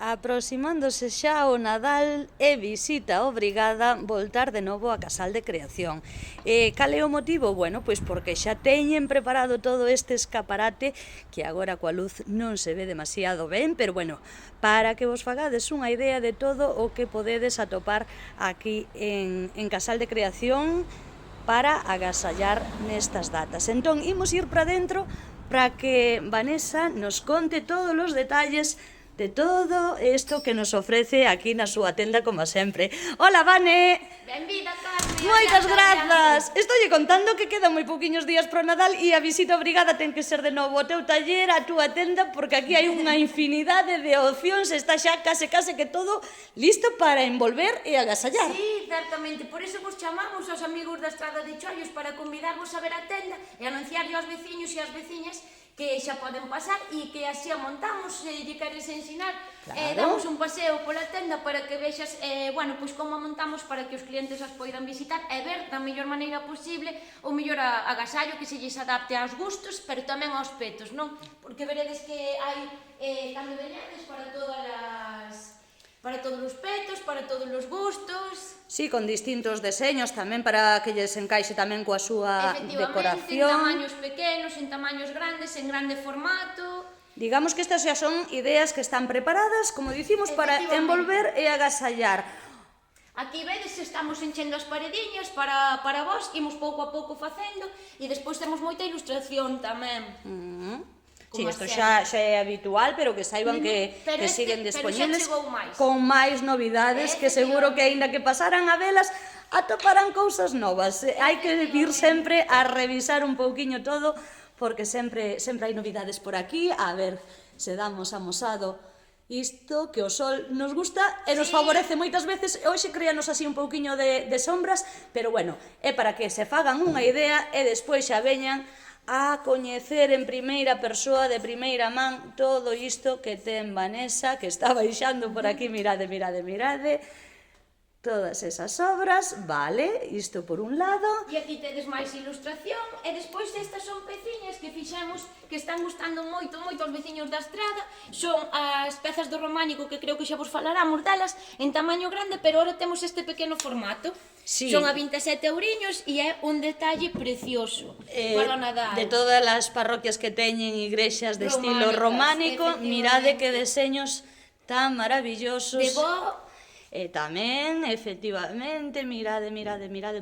Aproximándose xa o Nadal e visita obrigada voltar de novo a Casal de Creación. Cal é o motivo? Bueno, pois porque xa teñen preparado todo este escaparate que agora coa luz non se ve demasiado ben, pero bueno, para que vos fagades unha idea de todo o que podedes atopar aquí en Casal de Creación para agasallar nestas datas. Entón, imos ir para dentro para que Vanessa nos conte todos os detalles de todo isto que nos ofrece aquí na súa tenda, como sempre. Hola, Vane! Benvida, Carmen! Moitas grazas! Estoulle contando que quedan moi pouquiños días pro Nadal e a visita obrigada ten que ser de novo o teu taller, a túa tenda, porque aquí hai unha infinidade de opcións, está xa case que todo listo para envolver e agasallar. Sí, certamente, por iso vos chamamos aos amigos da Estrada de Chollos para convidarvos a ver a tenda e anunciarlle aos veciños e ás veciñas que xa poden pasar e que así a montamos, se lle queres ensinar, damos un paseo pola tenda para que vexas, bueno, pois como a montamos para que os clientes as poidan visitar e ver da mellor maneira posible o mellor agasallo que se lles adapte aos gustos, pero tamén aos petos, non? Porque veredes que hai cando veñades para todos os petos, para todos os gustos. Sí, con distintos deseños tamén para que lles encaixe tamén coa súa decoración. En tamaños pequenos, en tamaños grandes, en grande formato. Digamos que estas xa son ideas que están preparadas, como dicimos, para envolver e agasallar. Aquí vedes, estamos enchendo as parediñas para vos, imos pouco a pouco facendo e despois temos moita ilustración tamén. Sí, isto xa é habitual, pero que saiban que siguen disponibles con máis novidades, que seguro que aínda que pasaran a velas, atoparán cousas novas. Hai que vir sempre a revisar un pouquiño todo, porque sempre hai novidades por aquí. A ver se damos amosado isto que o sol nos gusta e nos favorece moitas veces. Hoxe créanos así un pouquiño de sombras, pero bueno, é para que se fagan unha idea e despois xa veñan a coñecer en primeira persoa, de primeira man, todo isto que ten Vanessa, que está baixando por aquí, mirade, todas esas obras, vale, isto por un lado. E aquí tedes máis ilustración, e despois estas son peciñas que fixemos que están gustando moito aos veciños da Estrada. Son as pezas do románico que creo que xa vos falaramos delas, en tamaño grande, pero ahora temos este pequeno formato. Sí. Son a 27 euriños e é un detalle precioso para o Nadal. De todas as parroquias que teñen igrexas de estilo románico, mirade que deseños tan maravillosos. De bo. E tamén, efectivamente, mirade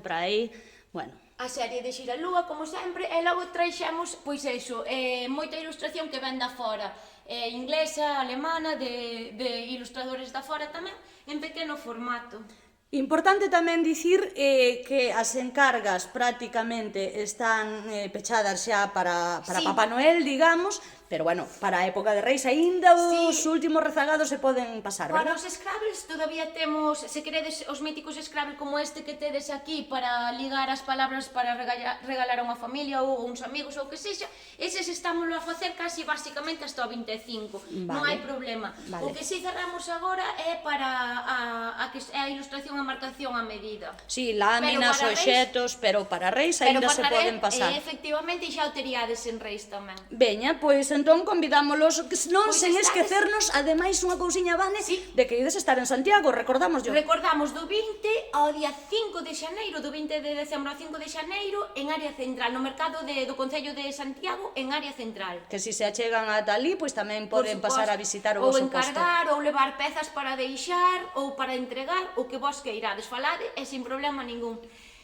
para aí, bueno. A serie de Xiralúa, como sempre, e logo traixemos, pois iso, moita ilustración que ven da fora, inglesa, alemana, de ilustradores da fora tamén, en pequeno formato. Importante tamén dicir que as encargas prácticamente están pechadas xa para Papá Noel, digamos, pero bueno, para a época de Reis aínda os últimos rezagados se poden pasar, Para verdad? os Scrabbles todavía temos, se queredes, os míticos Scrabble como este que tedes aquí para ligar as palabras para regalar a unha familia ou uns amigos ou que sexa, eses estámoslo a facer casi basicamente hasta o 25, non hai problema. O que si cerramos agora é para a ilustración e marcación a medida. Sí, láminas, obxetos, pero para Reis aínda se poden pasar. Efectivamente, xa o teríades en Reis tamén. Veña, pois entón convidámolos, non sen esquecernos, ademais unha cousiña, Vane, de que ides estar en Santiago, recordámoslo. Recordamos do 20 ao día 5 de xaneiro, do 20 de decembro ao 5 de xaneiro, en área central, no mercado do Concello de Santiago, en área central. Que si se achegan ata ali, pois tamén poden pasar a visitar o vosso posto. Ou encargar, ou levar pezas para deixar, ou para entregar, o que vos queirades, falade e sin problema ningún.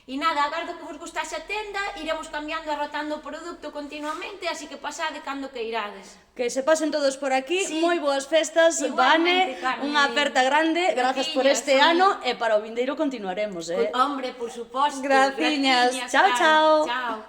E nada, agardo que vos gustase a tenda, iremos cambiando e rotando o produto continuamente, así que pasade cando que irades. Que se pasen todos por aquí, moi boas festas, Vane, unha aperta grande, grazas por este ano, e para o vindeiro continuaremos, Hombre, por suposto. Graciñas, chao, chao. Chao.